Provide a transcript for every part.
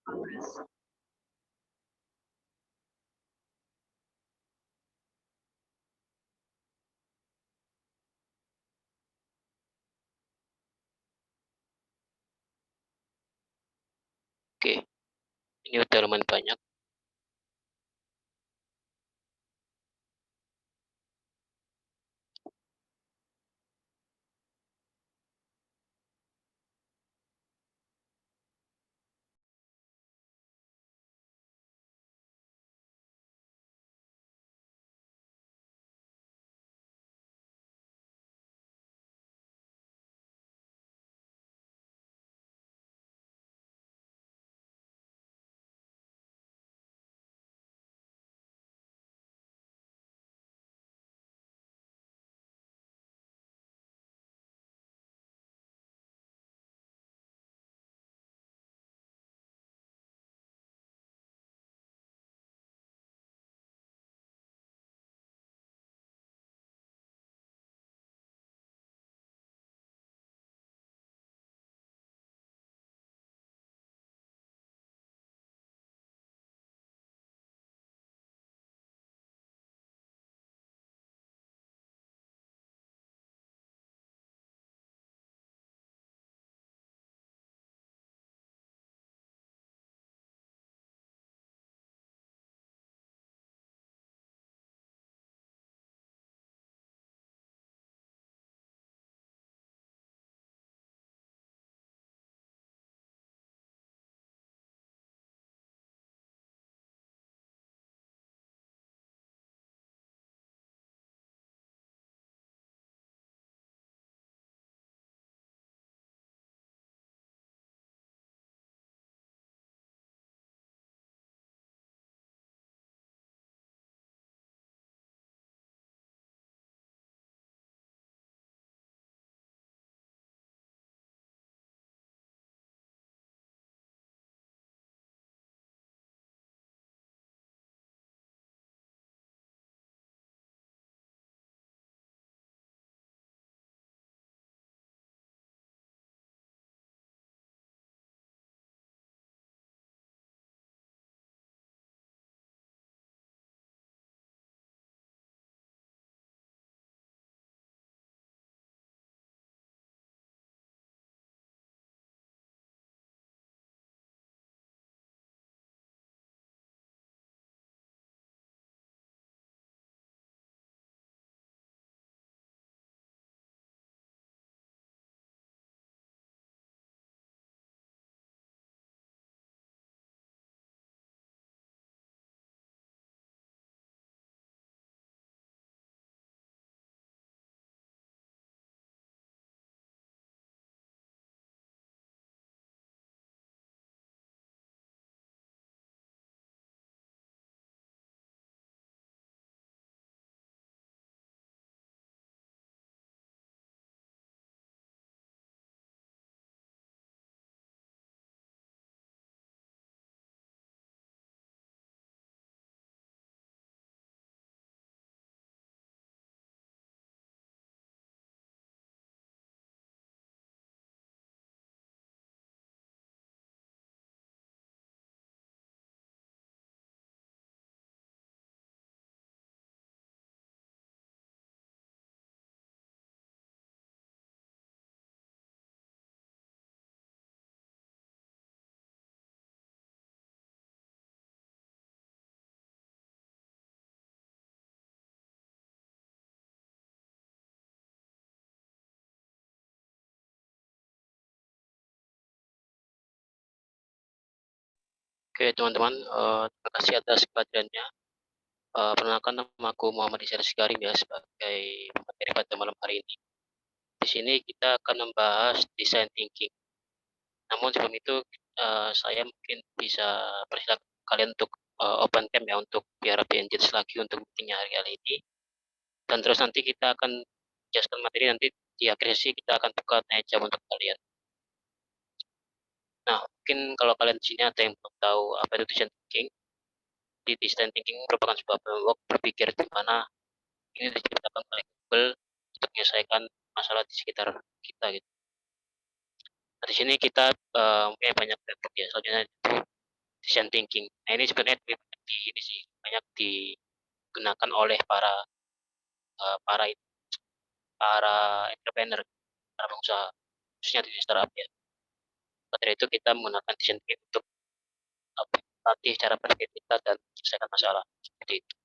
Oke, ini udah lumayan banyak. Oke teman-teman, terima kasih atas kehadirannya. Perkenalkan nama aku Muhammad Isyar Shikarim ya, sebagai pemateri pada malam hari ini. Di sini kita akan membahas design thinking. Namun sebelum itu, saya mungkin bisa persilakan kalian untuk, open cam ya, untuk biar lebih engage lagi untuk meeting hari ini. Dan terus nanti kita akan jelaskan materi, nanti di akhir sesi kita akan buka tanya jawab untuk kalian. Nah, mungkin kalau kalian di sini ada yang belum tahu apa itu design thinking. Di design thinking merupakan sebuah framework berpikir di mana ini diciptakan oleh Google untuk menyelesaikan masalah di sekitar kita gitu. Nah, di sini kita punya banyak framework ya. Selanjutnya itu design thinking. Nah, ini sebenarnya ini sih banyak digunakan oleh para para para entrepreneur, para pengusaha, khususnya di startup ya. Dari itu kita menggunakan design thinking untuk latih cara berpikir kita dan menyelesaikan masalah seperti itu.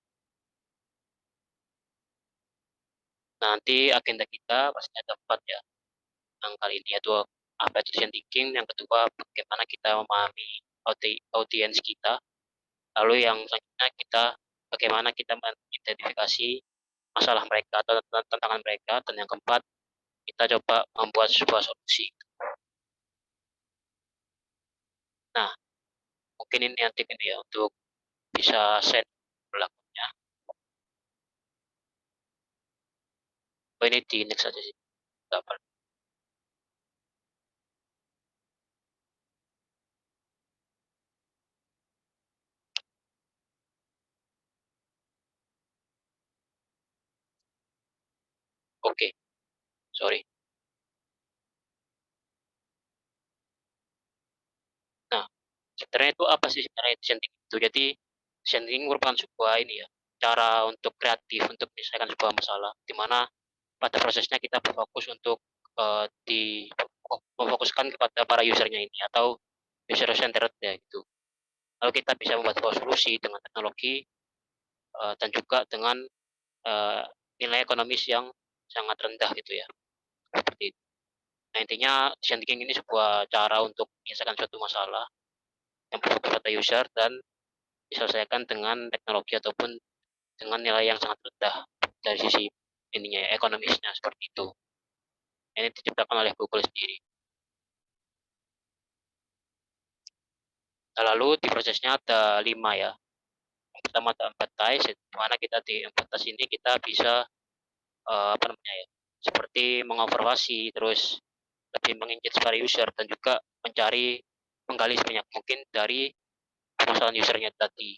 Nanti agenda kita pasti ada 4 ya. Yang kali ini yaitu apa itu design thinking, yang kedua bagaimana kita memahami audiens kita, lalu yang selanjutnya kita bagaimana kita mengidentifikasi masalah mereka atau tantangan mereka, dan yang keempat kita coba membuat sebuah solusi. Nah, mungkin ini nanti ini ya untuk bisa set berlakunya. Oh, ini di next aja sih. Oke, sorry. Nah, sebenarnya itu apa sih sebenarnya design thinking itu? Jadi design thinking merupakan sebuah ini ya, cara untuk kreatif untuk menyelesaikan sebuah masalah, di mana pada prosesnya kita berfokus untuk memfokuskan kepada para usernya ini atau user centered ya gitu. Lalu kita bisa membuat sebuah solusi dengan teknologi dan juga dengan uh, nilai ekonomis yang sangat rendah gitu ya. Seperti itu. Nah, intinya design thinking ini sebuah cara untuk menyelesaikan suatu masalah yang berfokus pada user dan diselesaikan dengan teknologi ataupun dengan nilai yang sangat rendah dari sisi ininya ya, ekonomisnya seperti itu. Ini diciptakan oleh Google sendiri. Nah, lalu di prosesnya ada 5 ya. Yang pertama ada empathize, di mana kita di empathize ini kita bisa apa namanya ya, seperti mengoverwasi, terus lebih mengengage para user dan juga menggali sebanyak mungkin dari permasalahan usernya tadi.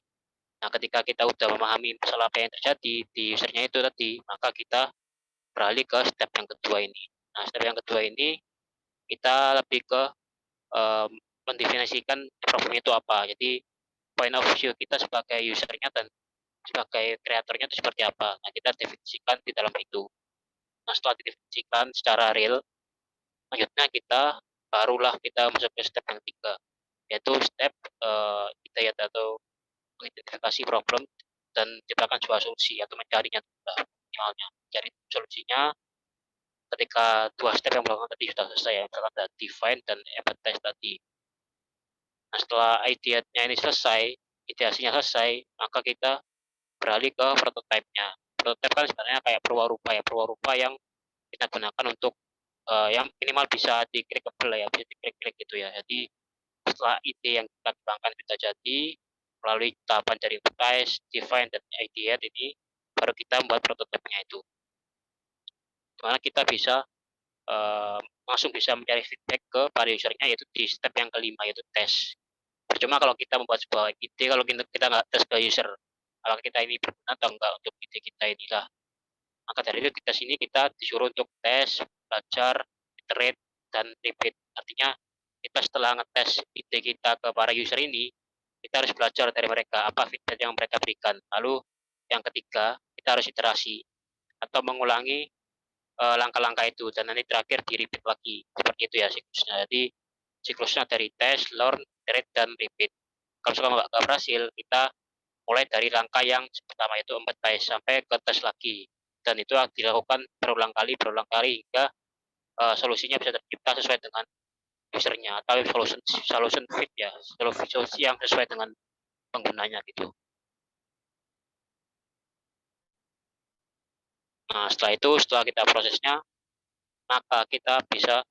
Nah, ketika kita udah memahami masalah apa yang terjadi di usernya itu tadi, maka kita beralih ke step yang kedua ini. Nah, step yang kedua ini kita lebih ke um, mendefinisikan problem itu apa. Jadi point of view kita sebagai usernya dan sebagai kreatornya itu seperti apa. Nah, kita definisikan di dalam itu. Nah, setelah didefinisikan secara real, selanjutnya barulah kita masuk ke step yang ketiga, yaitu step kita atau mengidentifikasi problem dan menciptakan sebuah solusi atau mencarinya minimalnya. Cari solusinya ketika dua step yang belakang tadi sudah selesai ya, misalkan ada define dan empathize tadi. Nah, setelah idenya ini selesai, ideasinya selesai, maka kita beralih ke prototipe-nya. Prototipe kan sebenarnya kayak perwarupa ya, perwarupa yang kita gunakan untuk yang minimal bisa di-clickable ya, bisa di-klik-klik gitu ya. Jadi setelah ide yang kita kembangkan sudah jadi, melalui tahapan dari empathize, define, dan ideate ini, baru kita membuat prototipenya itu. Dimana kita bisa langsung bisa mencari feedback ke para usernya, yaitu di step yang kelima, yaitu tes. Percuma kalau kita membuat sebuah ide, kalau kita nggak tes ke user, apakah kita ini berguna atau enggak untuk ide kita inilah. Maka dari itu kita sini kita disuruh untuk tes, belajar, iterate, dan repeat. Artinya kita setelah ngetes ide kita ke para user ini, kita harus belajar dari mereka apa feedback yang mereka berikan. Lalu yang ketiga, kita harus iterasi atau mengulangi langkah-langkah itu, dan nanti terakhir di repeat lagi. Seperti itu ya siklusnya. Jadi siklusnya dari tes, learn, iterate, dan repeat. Kalau sudah nggak berhasil, kita mulai dari langkah yang pertama itu empathize sampai ke tes lagi, dan itu dilakukan berulang kali hingga solusinya bisa tercipta sesuai dengan usernya atau solution fit ya, solusi yang sesuai dengan penggunanya gitu. Nah, setelah kita prosesnya, maka kita bisa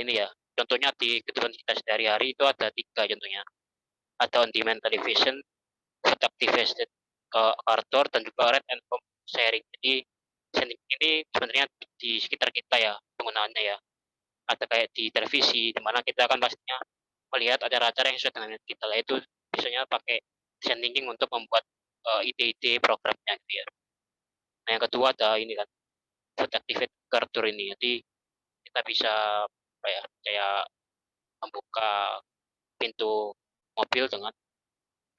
ini ya, contohnya di kehidupan kita sehari-hari itu ada 3 contohnya. Ada on-demand television, food activated outdoor, dan juga red and home sharing. Jadi ini sebenarnya di sekitar kita ya penggunaannya ya. Ada kayak di televisi, di mana kita kan pastinya melihat acara-acara yang sesuai dengan kita lah, itu biasanya pakai design thinking untuk membuat ide-ide programnya gitu ya. Nah, yang kedua ada ini kan, food activate outdoor ini. Jadi kita bisa apa ya, kayak membuka pintu mobil dengan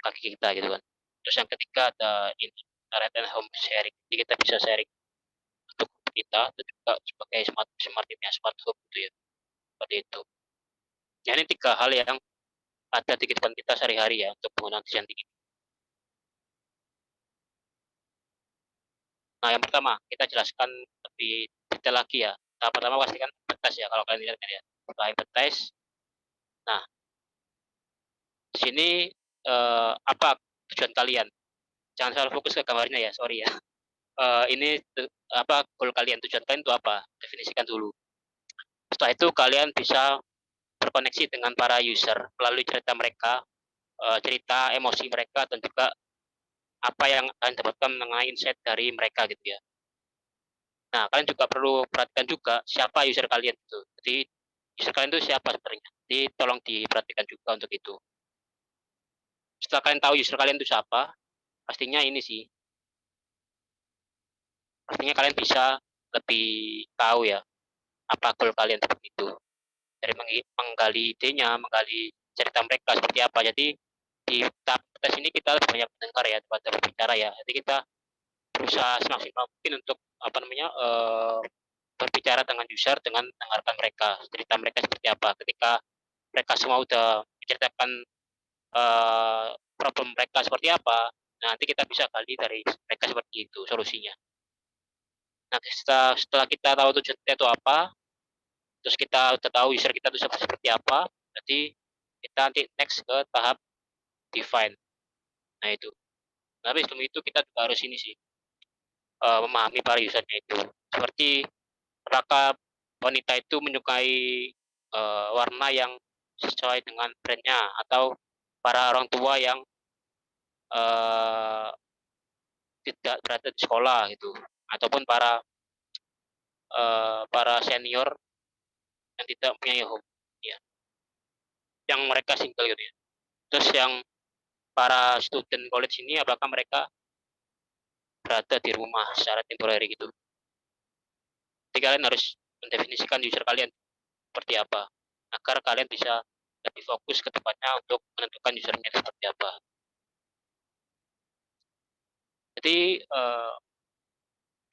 kaki kita gitu kan. Terus yang ketiga ada ini ride and home sharing. Jadi kita bisa sharing untuk kita dan juga sebagai smart smart home gitu ya. Seperti itu. Ya, ini tiga hal yang ada di kehidupan kita sehari-hari ya untuk penggunaan desain tinggi. Nah, yang pertama kita jelaskan lebih detail lagi ya. Tahap pertama pastikan advertise ya kalau kalian lihat ya. Setelah advertise, nah di sini apa tujuan kalian? Jangan selalu fokus ke gambarnya ya, sorry ya. Ini apa goal kalian, tujuan kalian itu apa? Definisikan dulu. Setelah itu kalian bisa berkoneksi dengan para user melalui cerita mereka, cerita emosi mereka dan juga apa yang kalian dapatkan mengenai insight dari mereka gitu ya. Nah, kalian juga perlu perhatikan juga siapa user kalian itu. Jadi user kalian itu siapa sebenarnya. Jadi tolong diperhatikan juga untuk itu. Setelah kalian tahu user kalian itu siapa, pastinya ini sih, pastinya kalian bisa lebih tahu ya apa goal kalian seperti itu. Dari menggali idenya, menggali cerita mereka seperti apa. Jadi di tahap tes ini kita lebih banyak mendengar ya daripada berbicara ya. Jadi kita berusaha semaksimal mungkin untuk apa namanya berbicara dengan user dengan mendengarkan mereka cerita mereka seperti apa. Ketika mereka semua udah menceritakan problem mereka seperti apa, nanti kita bisa gali dari mereka seperti itu solusinya. Nah, setelah kita tahu tujuan kita itu apa, terus kita udah tahu user kita itu seperti apa, jadi kita nanti next ke tahap define. Nah itu. Tapi sebelum itu kita juga harus ini sih memahami para usernya itu. Seperti apakah wanita itu menyukai warna yang sesuai dengan brandnya atau para orang tua yang uh, tidak berada di sekolah gitu ataupun para senior yang tidak punya home ya yang mereka single gitu ya. Terus yang para student college ini apakah mereka berada di rumah secara temporary gitu. Jadi kalian harus mendefinisikan user kalian seperti apa agar kalian bisa lebih fokus ke depannya untuk menentukan usernya seperti apa. Jadi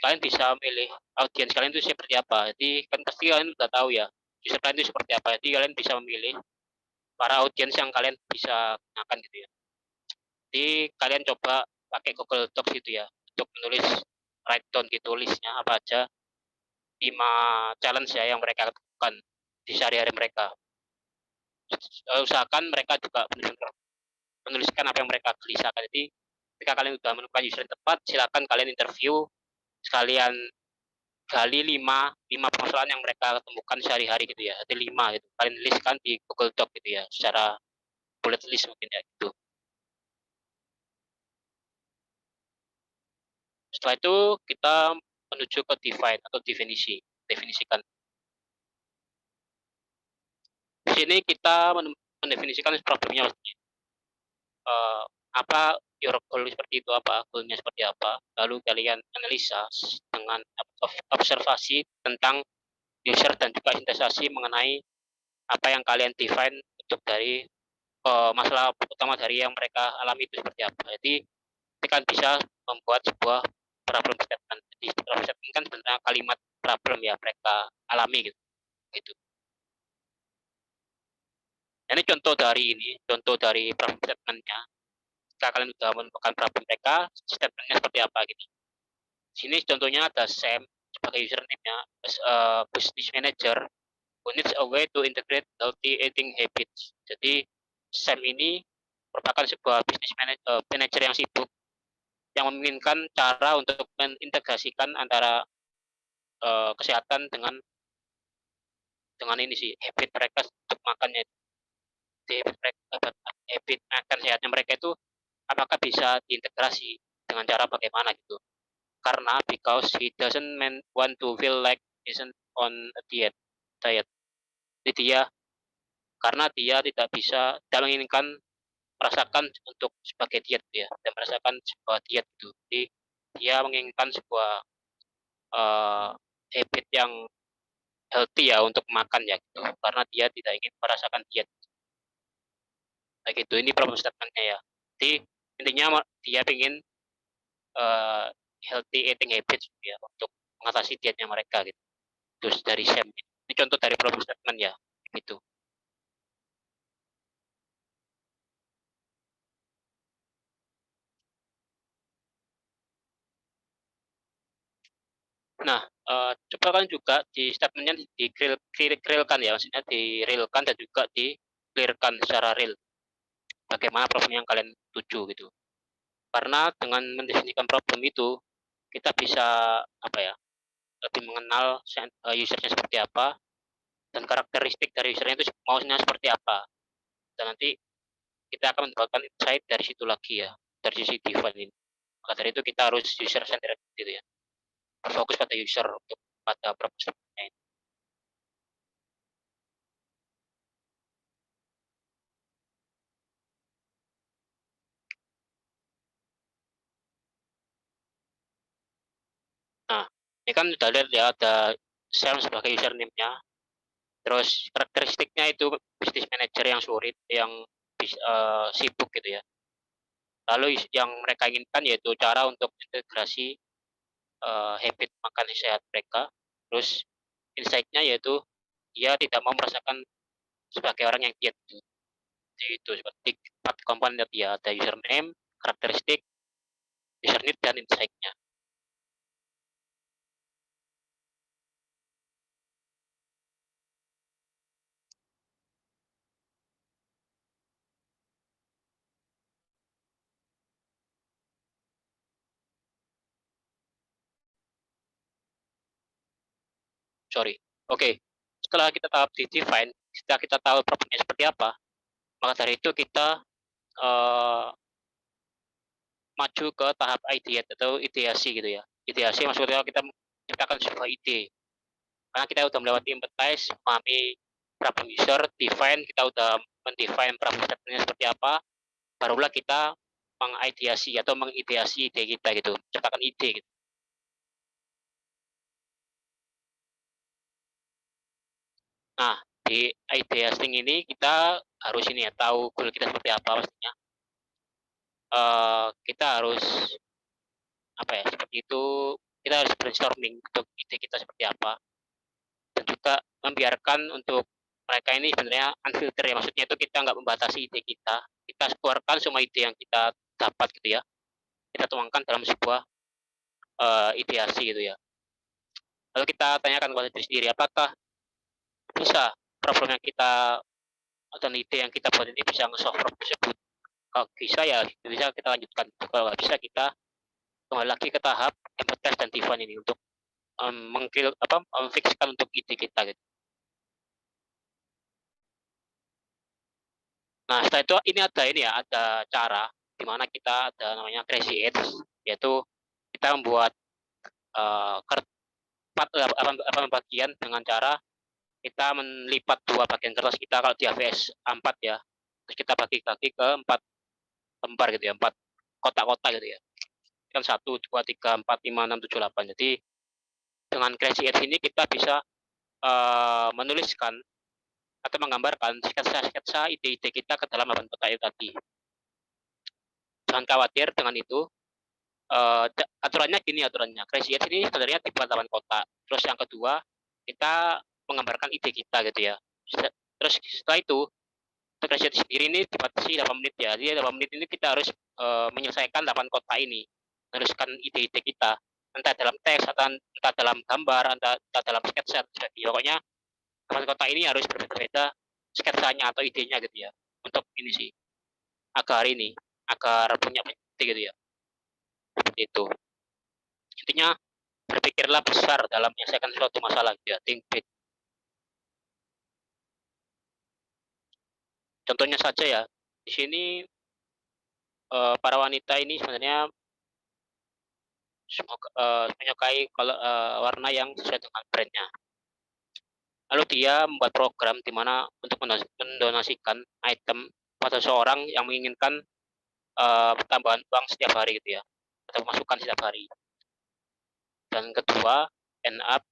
kalian bisa milih audiens kalian itu seperti apa. Jadi kan pasti kalian udah tahu ya user kalian itu seperti apa. Jadi kalian bisa memilih para audiens yang kalian bisa gunakan gitu ya. Jadi kalian coba pakai Google Docs gitu ya untuk menulis write down gitu listnya apa aja 5 challenge ya yang mereka lakukan di sehari-hari mereka. Usahakan mereka juga benar-benar menuliskan apa yang mereka gelisahkan. Jadi ketika kalian sudah menemukan user yang tepat, silakan kalian interview, sekalian gali 5 permasalahan yang mereka temukan sehari-hari gitu ya. Jadi 5 gitu. Kalian listkan di Google Doc gitu ya, secara bullet list mungkin ya gitu. Setelah itu kita menuju ke define atau definisikan. Di sini kita mendefinisikan problemnya uh, apa your goal seperti itu apa goalnya seperti apa lalu kalian analisa dengan observasi tentang user dan juga investasi mengenai apa yang kalian define untuk dari masalah utama dari yang mereka alami itu seperti apa. Jadi kita bisa membuat sebuah problem statement. Jadi problem statement kan sebenarnya kalimat problem ya mereka alami gitu. Gitu. Ini contoh dari problem statementnya. Jika kalian sudah menemukan problem mereka, statementnya seperti apa gitu. Sini contohnya ada Sam sebagai username-nya as a business manager who needs a way to integrate healthy eating habits. Jadi Sam ini merupakan sebuah business manager yang sibuk yang memungkinkan cara untuk mengintegrasikan antara kesehatan dengan ini sih habit mereka untuk makannya. Jadi habit makan sehatnya mereka itu apakah bisa diintegrasi dengan cara bagaimana gitu. Karena because he doesn't want to feel like isn't on a diet. Jadi karena dia tidak menginginkan merasakan untuk sebagai diet ya dan merasakan sebuah diet itu. Jadi dia menginginkan sebuah uh, habit yang healthy ya untuk makan ya gitu karena dia tidak ingin merasakan diet. kayak gitu. Ini problem statement-nya ya. Jadi intinya dia pengen uh, healthy eating habits gitu ya untuk mengatasi dietnya mereka gitu. Terus dari Sam ini contoh dari problem statement ya gitu. Nah, coba kan juga di statementnya di grillkan ya, maksudnya di realkan dan juga di clearkan secara real bagaimana problem yang kalian tuju gitu. Karena dengan mendefinisikan problem itu kita bisa apa ya lebih mengenal usernya seperti apa dan karakteristik dari usernya itu maunya seperti apa, dan nanti kita akan mendapatkan insight dari situ lagi ya, dari sisi define ini. Maka dari itu kita harus user centered gitu ya, fokus pada user untuk pada problemnya ini. Nah, ini kan udah lihat ya, ada Sam sebagai username-nya, terus karakteristiknya itu business manager yang sulit, yang sibuk gitu ya. Lalu yang mereka inginkan yaitu cara untuk integrasi habit makan sehat mereka. Terus insight-nya yaitu dia tidak mau merasakan sebagai orang yang diet. Jadi itu seperti 4 komponen tadi ya, ada username, karakteristik, user need, dan insight-nya. Sorry. Oke, setelah kita tahap di define, setelah kita tahu problemnya seperti apa, maka dari itu kita uh, maju ke tahap ideate atau ideasi gitu ya. Ideasi maksudnya kita menciptakan sebuah ide. Karena kita udah melewati empathize, memahami problem user, define, kita udah mendefine problem statementnya seperti apa, barulah kita mengideasi atau mengideasi ide kita gitu, menciptakan ide gitu. Nah, di ideasing ini kita harus ini ya, tahu goal kita seperti apa pastinya. Kita harus apa ya, seperti itu, kita harus brainstorming untuk ide kita seperti apa, dan juga membiarkan untuk mereka ini sebenarnya unfilter ya, maksudnya itu kita nggak membatasi ide kita keluarkan semua ide yang kita dapat gitu ya, kita tuangkan dalam sebuah ideasi gitu ya. Lalu kita tanyakan kepada diri sendiri, apakah bisa problem yang kita atau ide yang kita buat ini bisa nge-solve problem tersebut. Kalau bisa ya bisa kita lanjutkan, kalau nggak bisa kita kembali lagi ke tahap empathize dan define ini untuk memfikskan untuk ide kita gitu. Nah, setelah itu ini ya, ada cara di mana kita ada namanya crazy edge, yaitu kita membuat uh, bagian dengan cara kita melipat dua bagian kertas kita kalau di AVS A4 ya. Terus kita bagi-bagi ke 4 lembar gitu ya, 4 kotak-kotak gitu ya. Kan 1, 2, 3, 4, 5, 6, 7, 8. Jadi dengan crazy edge ini kita bisa menuliskan atau menggambarkan sketsa-sketsa ide-ide kita ke dalam 8 kotak itu tadi. Jangan khawatir dengan itu. Aturannya gini, aturannya crazy edge ini sebenarnya dibuat 8 kotak. Terus yang kedua, kita menggambarkan ide kita gitu ya. Terus setelah itu crazy edge sendiri ini dibatasi 8 menit ya. Jadi 8 menit ini kita harus menyelesaikan 8 kotak ini, menuliskan ide-ide kita, entah dalam teks atau entah dalam gambar, entah dalam sketsa. Jadi pokoknya 8 kotak ini harus berbeda-beda sketsanya atau idenya gitu ya, untuk ini sih, agar ini agar punya ide gitu ya, seperti itu. Intinya berpikirlah besar dalam menyelesaikan suatu masalah gitu ya, think big. Contohnya saja ya, di sini para wanita ini sebenarnya menyukai kalau warna yang sesuai dengan brandnya. Lalu dia membuat program di mana untuk mendonasikan item pada seorang yang menginginkan tambahan uang setiap hari gitu ya, atau masukan setiap hari. Dan kedua, end up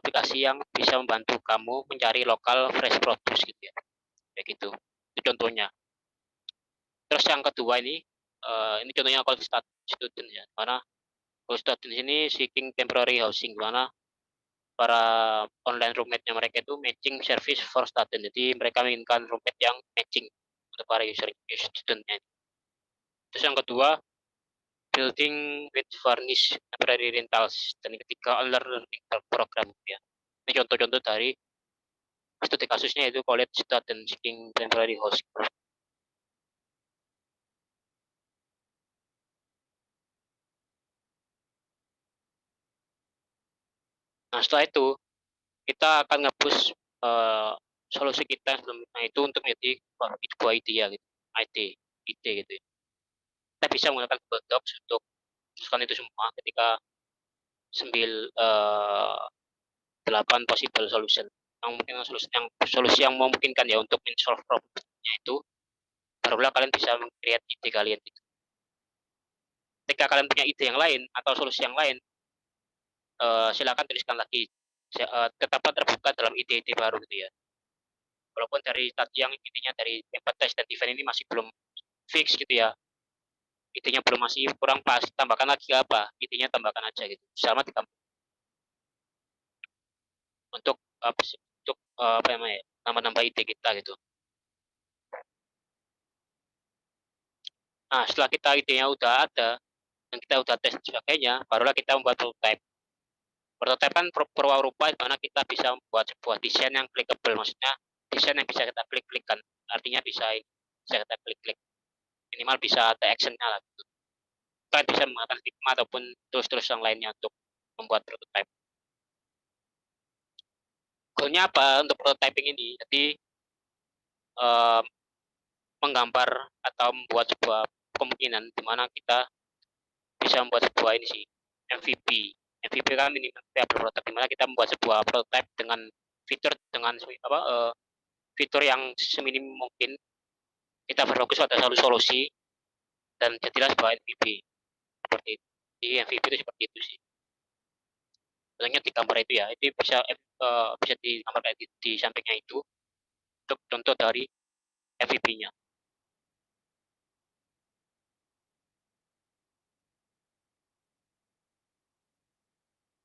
aplikasi yang bisa membantu kamu mencari lokal fresh produce gitu ya, kayak gitu. Itu contohnya. yang kedua ini contohnya college student ya, mana college student ini seeking temporary housing, mana para online roommate-nya mereka itu matching service for student. Jadi mereka menginginkan roommate yang matching untuk para student-nya. Terus yang kedua, building with furnished temporary rentals. Dan yang ketiga, learning program ya. Ini contoh-contoh dari studi kasusnya yaitu college student seeking temporary housing. Nah, setelah itu kita akan nge-push solusi kita yang sebelumnya itu untuk menjadi sebuah ide ya gitu. ide gitu ya. Kita bisa menggunakan Google Docs untuk menuliskan itu semua ketika 8 possible solution yang mungkin solusi yang memungkinkan ya untuk men-solve problemnya itu, barulah kalian bisa meng-create ide kalian itu. Ketika kalian punya ide yang lain atau solusi yang lain, silakan tuliskan lagi. Tetaplah terbuka dalam ide-ide baru gitu ya. Walaupun dari tadi yang intinya dari empathize dan event ini masih belum fix gitu ya, idenya belum masih kurang pas, tambahkan lagi apa, idenya tambahkan aja gitu, sama untuk apa namanya, nambah-nambah ide kita gitu. Nah, setelah kita idenya udah ada dan kita udah tes dan sebagainya, barulah kita membuat prototype. Prototype kan rupa di mana kita bisa membuat sebuah desain yang clickable, maksudnya desain yang bisa kita klik-klikkan, artinya bisa kita klik-klik, minimal bisa ada action-nya lah gitu. Kita bisa menggunakan Figma ataupun tools-tools yang lainnya untuk membuat prototype. Goalnya apa untuk prototyping ini? Jadi menggambar atau membuat sebuah kemungkinan di mana kita bisa membuat sebuah ini sih, MVP. MVP kan minimal viable prototype, di mana kita membuat sebuah prototype dengan fitur yang seminim mungkin. Kita berfokus pada solusi dan jadilah sebuah MVP seperti itu. Jadi MVP itu seperti itu sih. Contohnya di gambar itu ya, itu bisa digambar kayak di sampingnya itu untuk contoh dari MVP-nya.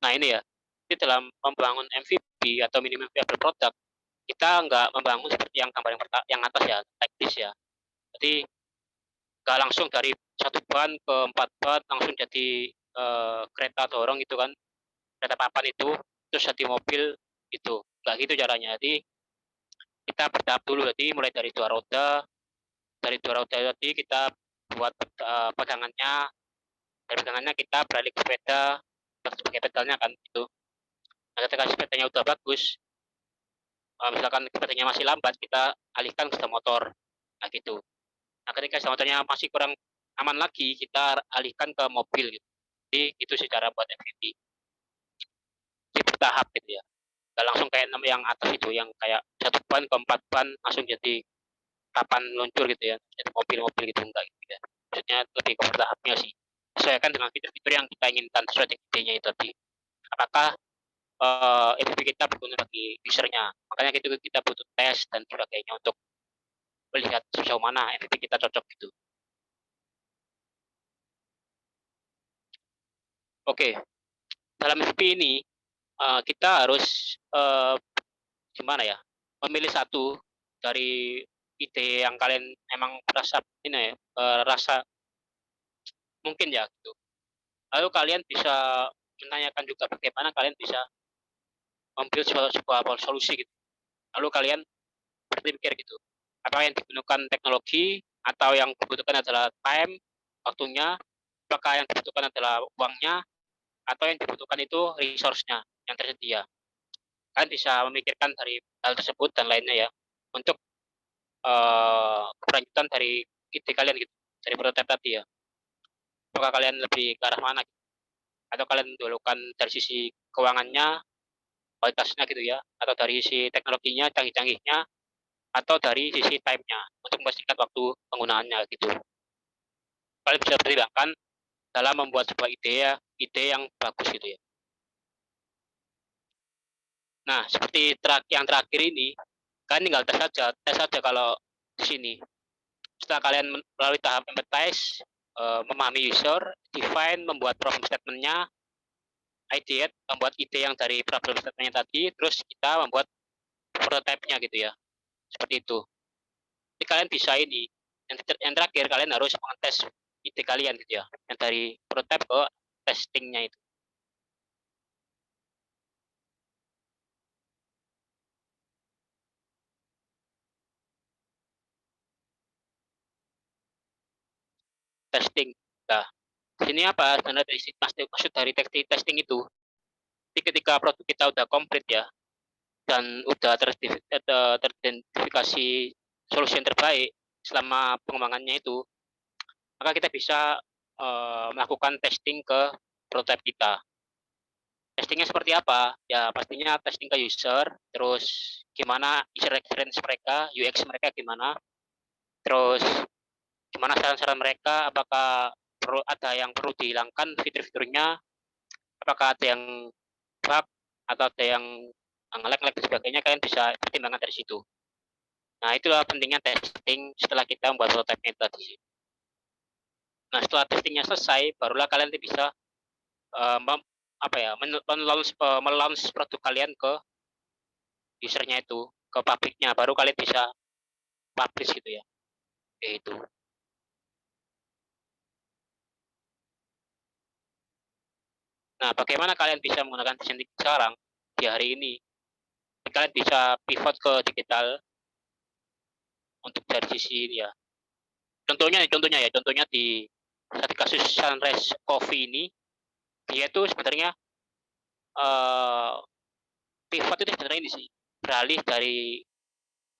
Nah ini ya, jadi dalam membangun MVP atau minimum viable product, kita nggak membangun seperti yang gambar yang atas ya, teknis ya. Jadi nggak langsung dari satu ban ke 4 ban langsung jadi kereta dorong gitu kan, kereta papan itu terus jadi mobil itu, nggak gitu caranya. Jadi kita bertahap dulu, jadi mulai dari dua roda tadi kita buat pegangannya, dari pegangannya kita beralih ke sepeda sebagai pedalnya kan itu. Nah, ketika sepedanya udah bagus, misalkan sepedanya masih lambat, kita alihkan ke motor, nah gitu. Nah, ketika motornya masih kurang aman lagi, kita alihkan ke mobil gitu. Jadi itu sih cara buat MVP. Jadi bertahap gitu ya. Gak langsung kayak yang atas itu, yang kayak 1 ban ke 4 ban langsung jadi kapan luncur gitu ya, jadi mobil-mobil gitu enggak gitu ya. Maksudnya lebih ke bertahapnya sih. Sesuaikan dengan fitur-fitur yang kita inginkan sesuai dengan idenya itu tadi. Apakah MVP kita berguna bagi usernya? Makanya kita butuh tes dan sebagainya untuk melihat sejauh mana MVP kita cocok gitu. Oke, dalam MVP ini kita harus gimana ya, memilih satu dari ide yang kalian emang rasa ini ya, rasa mungkin ya gitu. Lalu kalian bisa menanyakan juga bagaimana kalian bisa membuat sebuah solusi gitu. Lalu kalian berpikir gitu, apa yang digunakan teknologi atau yang dibutuhkan adalah time, waktunya, apakah yang dibutuhkan adalah uangnya, atau yang dibutuhkan itu resource-nya yang tersedia. Kalian bisa memikirkan dari hal tersebut dan lainnya ya, untuk keberlanjutan dari ide kalian gitu, dari prototipe tadi ya. Apakah kalian lebih ke arah mana gitu? Atau kalian mendahulukan dari sisi keuangannya, kualitasnya gitu ya, atau dari sisi teknologinya, canggih-canggihnya, atau dari sisi time-nya untuk memastikan waktu penggunaannya gitu. Kalian bisa pertimbangkan dalam membuat sebuah ide yang bagus gitu ya. Nah, seperti yang terakhir ini, kalian tinggal tes saja kalau di sini Setelah kalian melalui tahap empathize, memahami user, define, membuat problem statement-nya, ideate, membuat ide yang dari problem statement-nya tadi, terus kita membuat prototype-nya gitu ya. Seperti itu. Jadi kalian bisa ini. Yang terakhir kalian harus mengetes ide kalian gitu ya. Yang dari prototype ke testingnya itu. Testing. Nah, sini apa sebenarnya maksud dari testing itu? Jadi ketika produk kita udah komplit ya, dan udah teridentifikasi solusi yang terbaik selama pengembangannya itu, maka kita bisa melakukan testing ke prototype kita. Testingnya seperti apa? Ya pastinya testing ke user, terus gimana user experience mereka, UX mereka gimana, terus gimana saran-saran mereka, apakah ada yang perlu dihilangkan fitur-fiturnya, apakah ada yang bug atau ada yang nge-lag dan sebagainya, kalian bisa pertimbangkan dari situ. Nah, itulah pentingnya testing setelah kita membuat prototype tadi. Nah, setelah testingnya selesai, barulah kalian bisa apa ya, melaunch produk kalian ke usernya itu, ke publiknya, baru kalian bisa publish gitu ya. Itu. Nah, bagaimana kalian bisa menggunakan desain thinking sekarang di hari ini? Kalian bisa pivot ke digital untuk dari sisi ya. Contohnya di satu kasus Sunrise Coffee ini, dia itu sebenarnya uh, pivot itu sebenarnya ini sih, beralih dari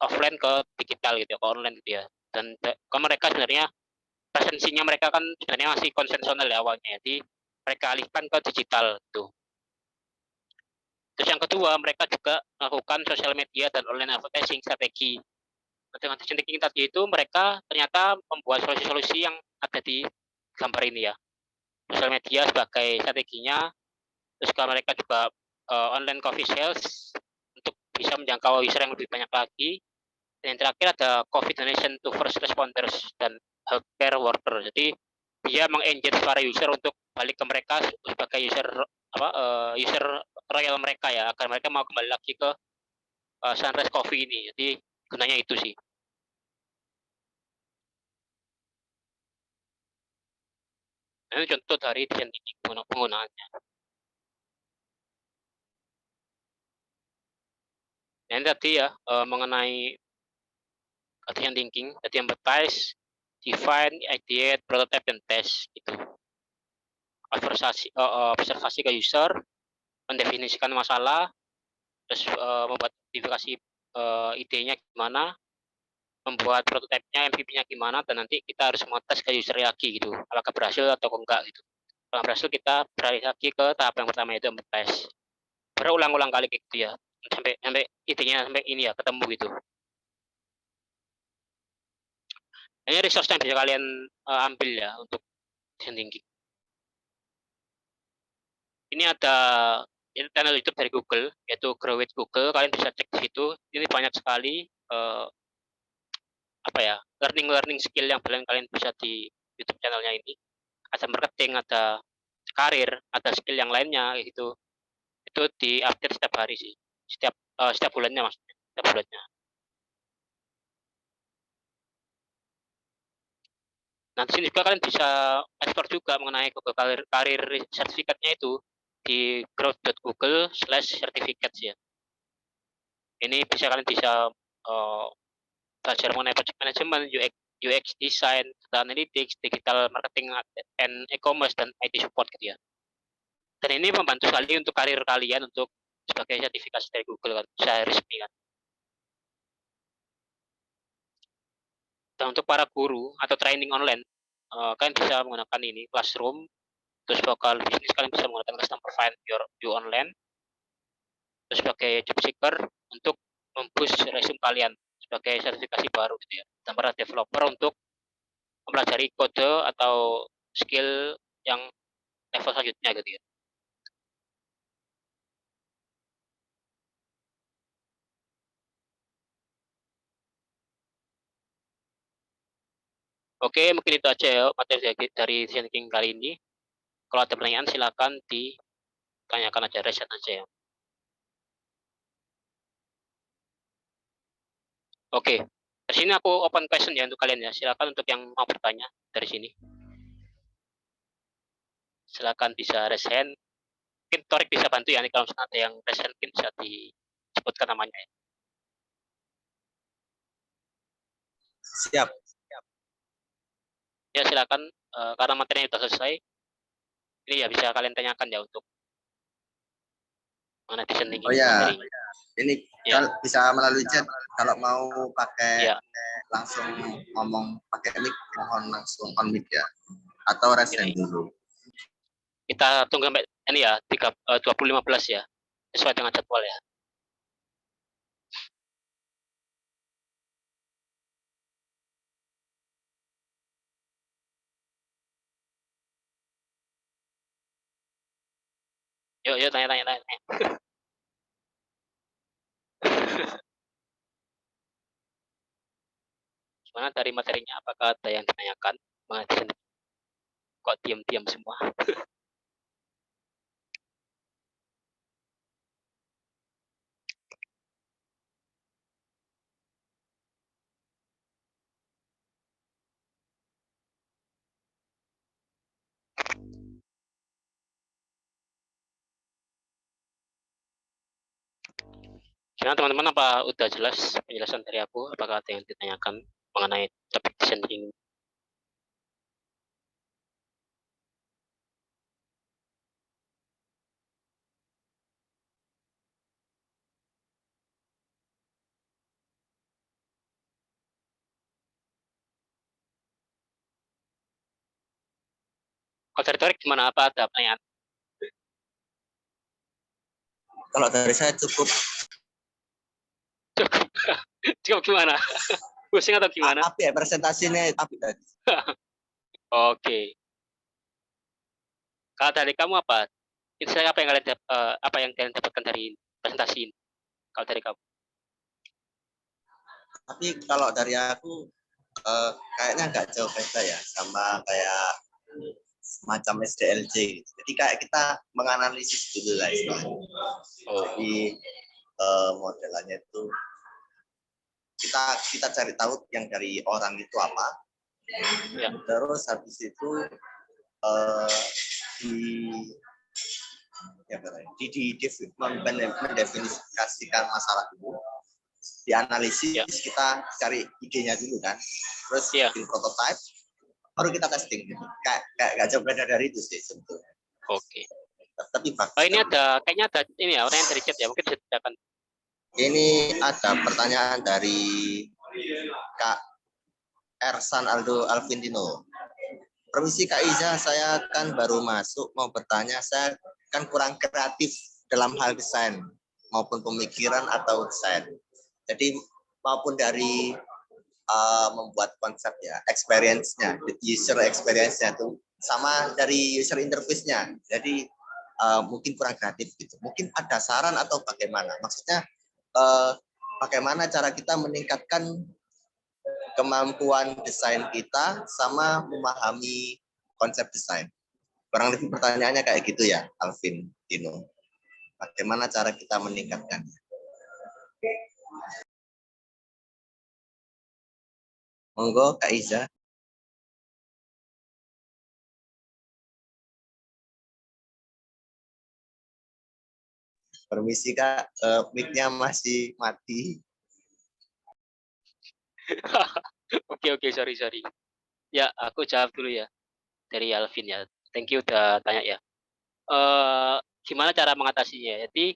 offline ke digital gitu ya, ke online gitu ya. Dan kalau mereka sebenarnya presensinya mereka kan sebenarnya masih konvensional ya awalnya, jadi mereka alihkan ke digital tuh. Terus yang kedua, mereka juga melakukan sosial media dan online advertising strategi. Dengan desain thinking tadi itu mereka ternyata membuat solusi-solusi yang ada di gambar ini ya. Sosial media sebagai strateginya, terus kalau mereka juga online coffee sales untuk bisa menjangkau user yang lebih banyak lagi. Dan yang terakhir ada COVID donation to first responders dan healthcare worker. Jadi dia mengengage para user untuk balik ke mereka sebagai user user royal mereka ya, agar mereka mau kembali lagi ke Sunrise Coffee ini. Jadi gunanya itu sih. Ini contoh dari desain thinking penggunaannya. Nah, ini tadi ya mengenai design thinking, tadi empathize, define, ideate, prototype, dan test gitu. Observasi ke user, mendefinisikan masalah, terus membuat identifikasi idenya gimana, membuat prototipe-nya, MVP-nya gimana, dan nanti kita harus mengetes ke user lagi gitu, apakah berhasil atau enggak gitu. Kalau berhasil kita beralih lagi ke tahap yang pertama itu tes. Berulang-ulang kali gitu ya, sampai sampai idenya sampai ini ya ketemu gitu. Ini resource yang bisa kalian ambil ya untuk desain thinking. Ini ada channel YouTube dari Google, yaitu Grow with Google. Kalian bisa cek di situ. Ini banyak sekali apa ya, learning skill yang kalian bisa di YouTube channelnya ini. Ada marketing, ada karir, ada skill yang lainnya gitu. Itu diupdate setiap hari sih. Setiap bulannya maksudnya. Setiap bulannya. Nah, di sini juga kalian bisa explore juga mengenai Google karir sertifikatnya itu di growth.google/certificates ya. Ini bisa kalian bisa belajar mengenai project management, UX design, data analytics, digital marketing, and e-commerce, dan IT support gitu ya. Dan ini membantu sekali untuk karir kalian untuk sebagai sertifikasi dari Google kan, bisa resmi kan. Dan untuk para guru atau training online, kalian bisa menggunakan ini Classroom, terus bakal bisnis kalian bisa menggunakan Customer Find You Online, terus sebagai job seeker untuk memboost resume kalian sebagai sertifikasi baru gitu ya. Dan para developer untuk mempelajari kode atau skill yang level selanjutnya gitu ya. Oke, mungkin itu aja ya materi dari design thinking kali ini. Kalau ada pertanyaan silakan ditanyakan aja, reset aja ya. Oke, dari sini aku open question ya untuk kalian ya. Silakan untuk yang mau bertanya dari sini. Silakan bisa raise hand. Mungkin Torik bisa bantu ya nih kalau misalnya ada yang raise hand mungkin bisa disebutkan namanya ya. Siap. Ya silakan karena materinya sudah selesai. Ini ya bisa kalian tanyakan ya untuk mana design thinking materi. Ini Ya. bisa melalui chat. Kalau mau pakai Ya. langsung ngomong pakai mic, mohon langsung on mic ya. Atau raise hand dulu. Kita tunggu sampai ini ya 20.15 ya. Sesuai dengan jadwal ya. Yuk tanya. Gimana dari materinya? Apakah ada yang ditanyakan? Kok diam-diam semua? Gimana teman-teman, apa udah jelas penjelasan dari aku? Apakah ada yang ditanyakan mengenai topik design thinking? Kalau dari Torik gimana? Apa ada pertanyaan? Kalau dari saya cukup. Cukup gimana? Pusing atau gimana? Tapi ya presentasinya tapi tadi. Oke. Kalau dari kamu apa? Saya apa yang kalian dapatkan dari presentasi ini? Kalau dari kamu? Tapi kalau dari aku kayaknya nggak jauh beda ya sama kayak semacam SDLC gitu. Jadi kayak kita menganalisis dulu lah istilahnya. Jadi modelannya itu kita cari tahu yang dari orang itu apa. Ya. Terus habis itu mendefinisikan masalah itu, dianalisis, kita cari idenya dulu kan, terus bikin prototype, baru kita testing gitu. Kayak nggak jauh beda dari itu sih sebetulnya. Oke. Tapi ini kayaknya ada ini ya orang yang dari chat ya, mungkin bisa ditanyakan. Ini ada pertanyaan dari Kak Ersan Aldo Alvintino. Permisi Kak Iza, saya kan baru masuk, mau bertanya, saya kan kurang kreatif dalam hal desain maupun pemikiran atau desain. Jadi maupun dari membuat konsep ya, experience-nya, user experience-nya itu sama dari user interface-nya. Jadi mungkin kurang kreatif gitu. Mungkin ada saran atau bagaimana? Maksudnya bagaimana cara kita meningkatkan kemampuan desain kita sama memahami konsep desain. Kurang lebih pertanyaannya kayak gitu ya, Alvin Dino. Bagaimana cara kita meningkatkannya? Monggo Kak Iza. Permisi Kak, mic-nya masih mati. Oke, sorry. Ya, aku jawab dulu ya dari Alvin ya. Thank you udah tanya ya. Gimana cara mengatasinya? Jadi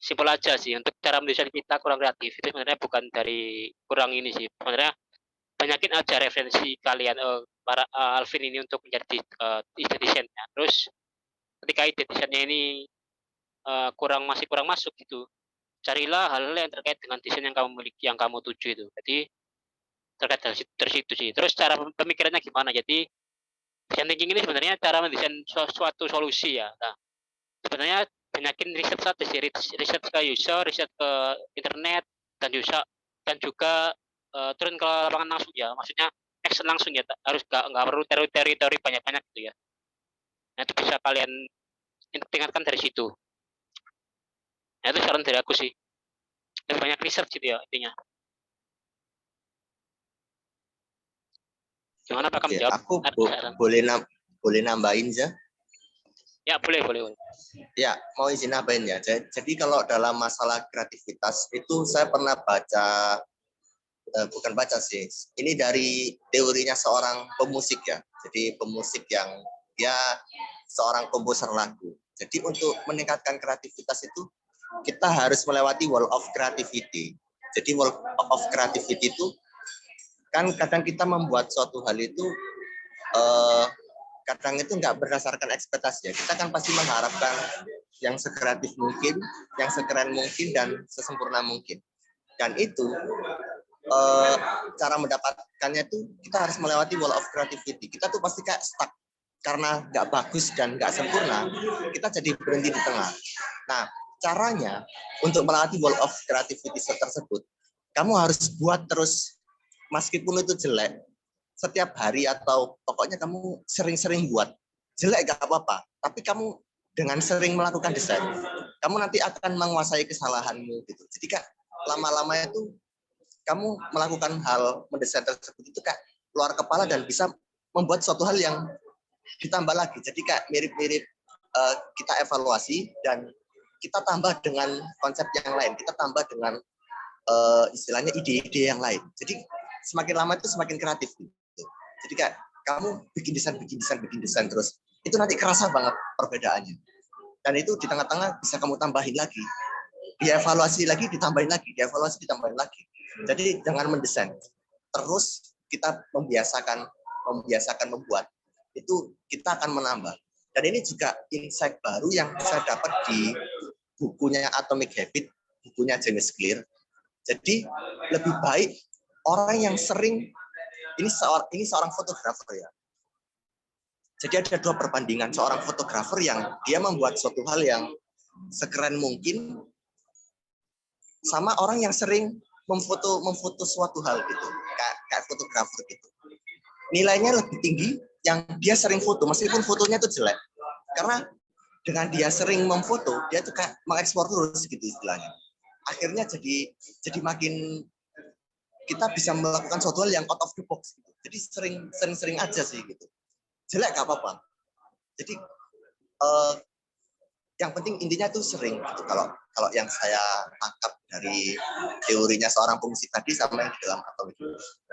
simpel aja sih, untuk cara mendesain kita kurang kreatif itu sebenarnya bukan dari kurang ini sih. Sebenarnya banyakin aja referensi kalian para Alvin ini untuk menjadi ide desainnya. Terus ketika ide desainnya ini masih kurang masuk gitu, carilah hal-hal yang terkait dengan desain yang kamu miliki, yang kamu tuju itu. Jadi terkait dari situ sih. Terus cara pemikirannya gimana? Jadi design thinking ini sebenarnya cara mendesain suatu solusi ya. Nah, sebenarnya banyakin riset saja sih, riset ke user, riset ke internet, dan juga turun ke lapangan langsung ya. Maksudnya action langsung ya, harus nggak perlu teori-teori banyak-banyak gitu ya. Nah itu bisa kalian tingkatkan dari situ. Nah itu saran dari aku sih. Lebih banyak research gitu ya intinya. Gimana Pak, kamu Oke, jawab? aku Saran. boleh nambahin ya. Ya boleh. Ya, mau izin nambahin ya. Jadi kalau dalam masalah kreativitas itu saya pernah baca, bukan baca sih. Ini dari teorinya seorang pemusik ya. Jadi pemusik yang dia seorang komposer lagu. Jadi untuk meningkatkan kreativitas itu kita harus melewati wall of creativity. Jadi wall of creativity itu kan kadang kita membuat suatu hal itu kadang itu nggak berdasarkan ekspektasi ya. Kita kan pasti mengharapkan yang sekreatif mungkin, yang sekeren mungkin, dan sesempurna mungkin. Dan itu cara mendapatkannya itu kita harus melewati wall of creativity. Kita tuh pasti kayak stuck karena nggak bagus dan nggak sempurna. Kita jadi berhenti di tengah. Nah, caranya untuk melewati wall of creativity tersebut, kamu harus buat terus meskipun itu jelek, setiap hari atau pokoknya kamu sering-sering buat. Jelek gak apa-apa, tapi kamu dengan sering melakukan desain, kamu nanti akan menguasai kesalahanmu gitu. Jadi kak lama-lama itu kamu melakukan hal mendesain tersebut itu kak keluar kepala dan bisa membuat suatu hal yang ditambah lagi. Jadi kak mirip-mirip kita evaluasi dan kita tambah dengan konsep yang lain, kita tambah dengan istilahnya ide-ide yang lain. Jadi semakin lama itu semakin kreatif gitu. Jadi kayak kamu bikin desain terus, itu nanti kerasa banget perbedaannya. Dan itu di tengah-tengah bisa kamu tambahin lagi, dievaluasi lagi, ditambahin lagi, dievaluasi, ditambahin lagi. Jadi dengan mendesain terus kita membiasakan membuat, itu kita akan menambah. Dan ini juga insight baru yang saya dapat di bukunya Atomic Habit, bukunya James Clear. Jadi lebih baik orang yang sering ini seorang fotografer ya. Jadi ada dua perbandingan, seorang fotografer yang dia membuat suatu hal yang sekeren mungkin sama orang yang sering memfoto suatu hal gitu. Kayak fotografer gitu. Nilainya lebih tinggi yang dia sering foto meskipun fotonya itu jelek. Karena dengan dia sering memfoto, dia tuh kayak mengekspor terus gitu istilahnya. Akhirnya jadi makin kita bisa melakukan suatu hal yang out of the box gitu. Jadi sering aja sih gitu. Jelek gak apa-apa. Jadi yang penting intinya tuh sering gitu. Kalau yang saya tangkap dari teorinya seorang pemusik tadi sama yang di dalam Atomic.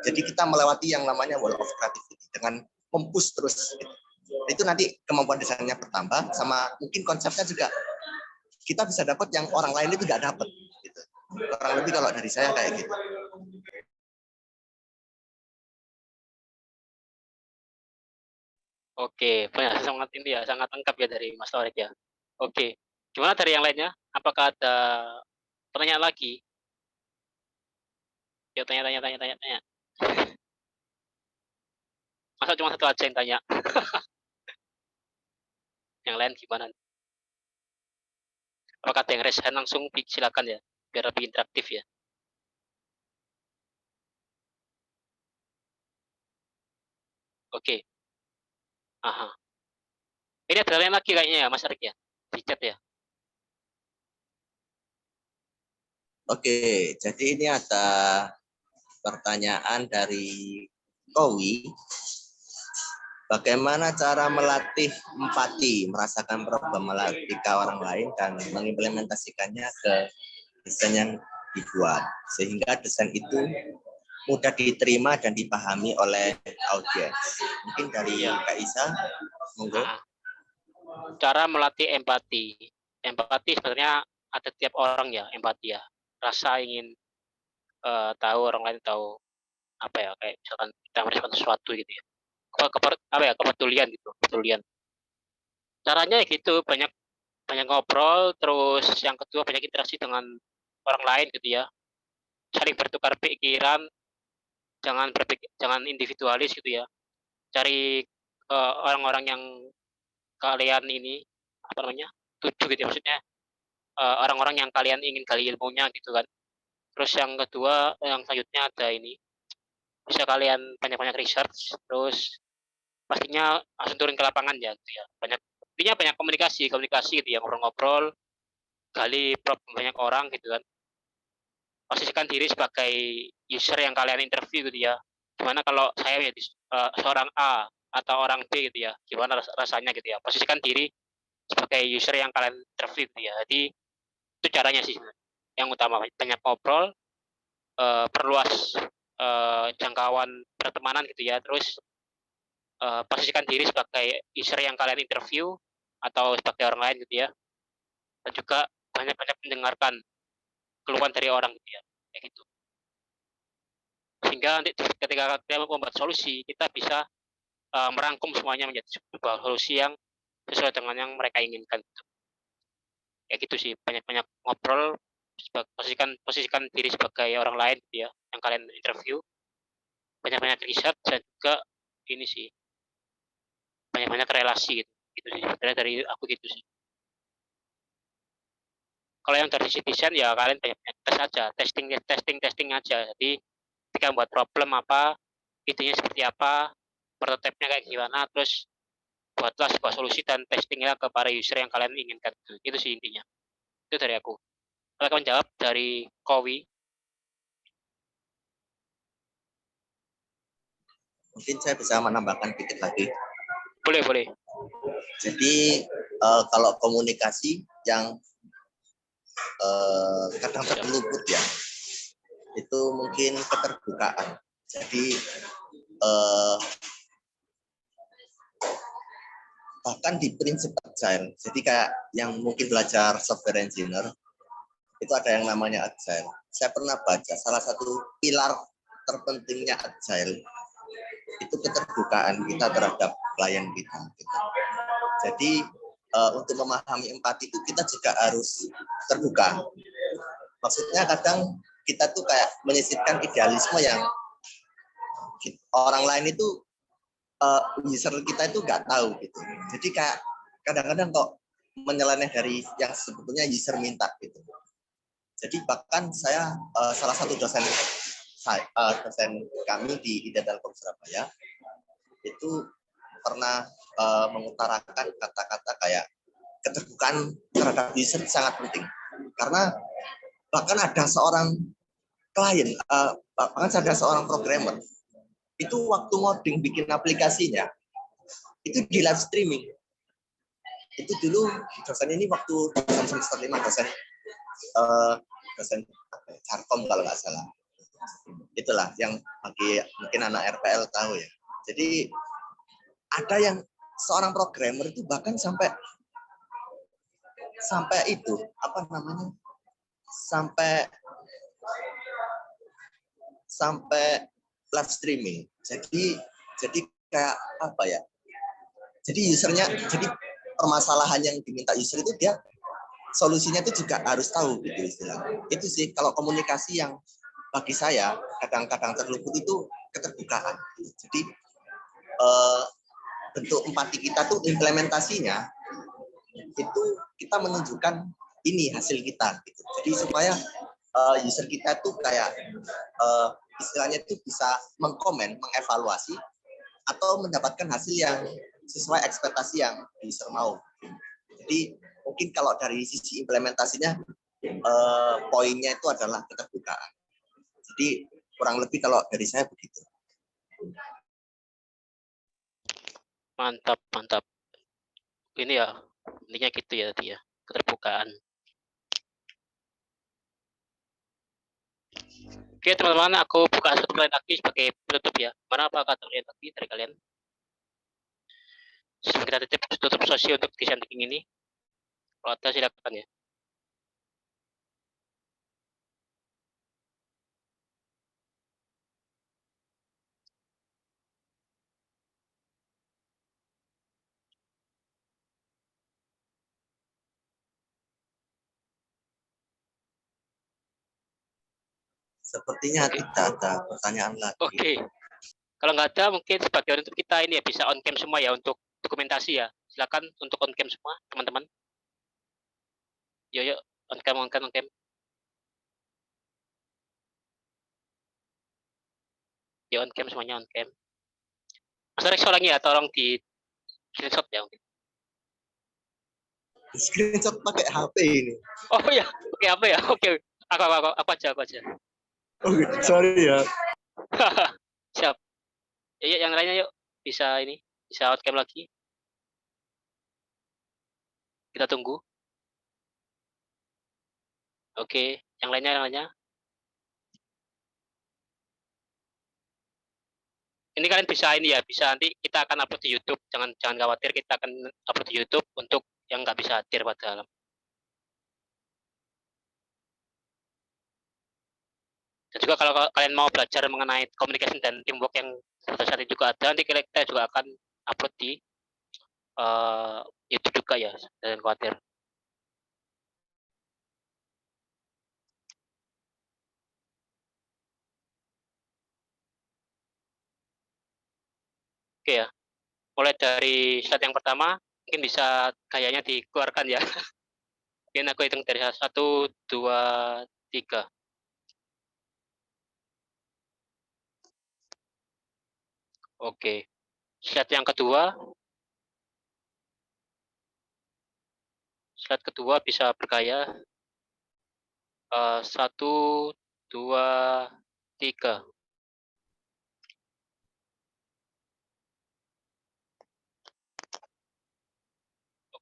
Jadi kita melewati yang namanya wall of creativity dengan mempush terus gitu. Itu nanti kemampuan desainnya bertambah sama mungkin konsepnya juga kita bisa dapat yang orang lain itu nggak dapat gitu. Kurang lebih kalau dari saya kayak gitu. Oke, sangat ini ya, sangat lengkap ya dari Mas Torik ya. Oke, gimana dari yang lainnya? Apakah ada pertanyaan lagi? Ya tanya. Masa cuma satu aja yang tanya? Yang lain gimana? Apakah ada yang raise hand langsung? Silakan ya, biar lebih interaktif ya. Oke. Aha. Ini ada lain lagi kayaknya ya, Mas Arik ya? Di chat ya? Oke, jadi ini ada pertanyaan dari Kowi. Bagaimana cara melatih empati, merasakan problematika orang lain dan mengimplementasikannya ke desain yang dibuat sehingga desain itu mudah diterima dan dipahami oleh audiens. Mungkin dari Kak Isa, monggo. Cara melatih empati. Empati sebenarnya ada tiap orang ya, empati ya. Rasa ingin tahu orang lain tahu apa ya, kayak misalkan kita merespon sesuatu gitu ya. Kepedulian gitu, kepedulian. Caranya gitu, banyak banyak ngobrol, terus yang kedua banyak interaksi dengan orang lain gitu ya. Saling bertukar pikiran, jangan individualis gitu ya. Cari orang-orang yang kalian ini apa namanya? Tuju gitu ya, maksudnya orang-orang yang kalian ingin gali ilmunya gitu kan. Terus yang kedua, yang selanjutnya ada ini, bisa kalian banyak-banyak research, terus pastinya langsung turun ke lapangan ya, gitu ya. Intinya banyak komunikasi gitu ya, ngobrol-ngobrol, gali problem banyak orang gitu kan. Posisikan diri sebagai user yang kalian interview gitu ya. Gimana kalau saya menjadi seorang A atau orang B gitu ya, gimana rasanya gitu ya. Posisikan diri sebagai user yang kalian interview gitu ya. Jadi itu caranya sih yang utama, banyak ngobrol, perluas jangkauan pertemanan gitu ya. Terus posisikan diri sebagai user yang kalian interview atau sebagai orang lain gitu ya. Dan juga banyak-banyak mendengarkan keluhan dari orang gitu ya. Kayak gitu. Sehingga nanti ketika kita membuat solusi, kita bisa merangkum semuanya menjadi sebuah solusi yang sesuai dengan yang mereka inginkan. Gitu. Kayak gitu sih, banyak-banyak ngobrol, posisikan diri sebagai orang lain gitu ya, yang kalian interview, banyak-banyak riset dan juga ini sih, banyak-banyak relasi gitu. Gitu sih, sebenarnya dari aku gitu sih. Kalau yang dari sisi desain ya kalian banyak tes aja, testing aja. Jadi ketika membuat problem apa, idenya seperti apa, prototipenya kayak gimana, terus buatlah sebuah solusi dan testingnya ke para user yang kalian inginkan. Itu sih intinya. Itu dari aku. Kalau kamu jawab dari Kowi, Mungkin saya bisa menambahkan dikit lagi. boleh boleh. Jadi kalau komunikasi yang kadang terluput ya, itu mungkin keterbukaan. Jadi bahkan di prinsip agile, jadi kayak yang mungkin belajar software engineer, itu ada yang namanya agile. Saya pernah baca salah satu pilar terpentingnya agile itu keterbukaan kita terhadap klien kita. Gitu. Jadi untuk memahami empati itu kita juga harus terbuka. Maksudnya kadang kita tuh kayak menyisipkan idealisme yang orang lain itu user kita itu nggak tahu gitu. Jadi kayak kadang-kadang kok menyeleneh dari yang sebetulnya user minta gitu. Jadi bahkan saya salah satu dosen kami di IDA Telkom Surabaya itu pernah mengutarakan kata-kata kayak keterbukaan terhadap user sangat penting karena bahkan ada seorang klien, bahkan ada seorang programmer itu waktu ngoding bikin aplikasinya itu di live streaming. Itu dulu dosen ini waktu dosen semester 5 dosen Carkom kalau nggak salah. Itulah yang bagi mungkin anak RPL tahu ya. Jadi ada yang seorang programmer itu bahkan sampai itu apa namanya sampai live streaming. Jadi kayak apa ya? Jadi permasalahan yang diminta user itu dia solusinya itu juga harus tahu gitu istilahnya. Itu sih kalau komunikasi yang bagi saya kadang-kadang terluput itu keterbukaan. Jadi bentuk empati kita tuh implementasinya itu kita menunjukkan ini hasil kita gitu. Jadi supaya user kita tuh kayak istilahnya itu bisa mengkomen, mengevaluasi atau mendapatkan hasil yang sesuai ekspektasi yang user mau. Jadi mungkin kalau dari sisi implementasinya poinnya itu adalah keterbukaan. Jadi kurang lebih kalau dari saya begitu. Mantap, mantap. Ini ya, intinya gitu ya tadi ya, keterbukaan. Oke teman-teman, aku buka satu slide lagi sebagai penutup ya. Mana apa kata kalian lagi dari kalian? Sebelum kita tutup sesi untuk desain thinking ini, kalau ada silakan ya. Sepertinya tidak ada pertanyaan lagi. Oke. Kalau nggak ada, mungkin sebagai untuk kita ini ya bisa on cam semua ya untuk dokumentasi ya. Silakan untuk on cam semua teman-teman. Yuk, on cam, on cam, on cam. Ya on cam, semuanya on cam. Mas Rex orangnya ya, tolong di screenshot ya. Screenshot pakai HP ini. Oh ya, oke apa ya? Oke, aku aja. Oh, sorry ya. Siap. Yuk, yang lainnya yuk. Bisa outcam lagi. Kita tunggu. Oke, yang lainnya. Ini kalian bisa bisa nanti kita akan upload di YouTube. Jangan khawatir, kita akan upload di YouTube untuk yang nggak bisa hadir pada dalam. Dan juga kalau kalian mau belajar mengenai communication dan teamwork yang saat ini juga ada, nanti kita juga akan upload di YouTube juga ya, jangan khawatir. Oke ya, mulai dari slide yang pertama, mungkin bisa gayanya dikeluarkan ya. Mungkin aku hitung dari 1, 2, 3. Oke, slide yang kedua. Slide kedua bisa bergaya. 1, 2, 3.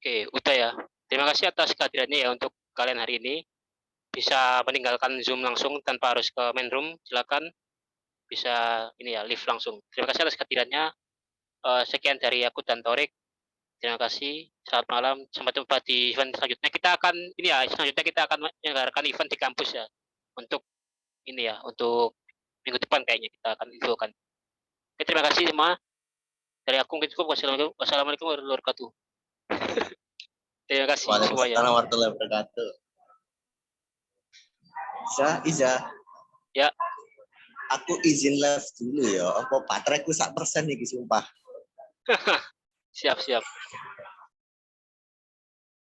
Oke, udah ya. Terima kasih atas kehadirannya ya untuk kalian hari ini. Bisa meninggalkan Zoom langsung tanpa harus ke main room, silakan. Bisa live langsung. Terima kasih atas kehadirannya. Sekian dari aku dan Torik. Terima kasih. Selamat malam. Sampai jumpa di event selanjutnya. Selanjutnya kita akan menyelenggarakan event di kampus ya. Untuk untuk minggu depan kayaknya kita akan infokan. Oke, terima kasih semua. Dari aku mungkin cukup. Wassalamualaikum warahmatullahi wabarakatuh. Terima kasih semuanya. Waalaikumsalam warahmatullahi wabarakatuh. Iza. Ya. Aku izin live dulu ya. Apa bateraiku 1% nih, sumpah. Siap.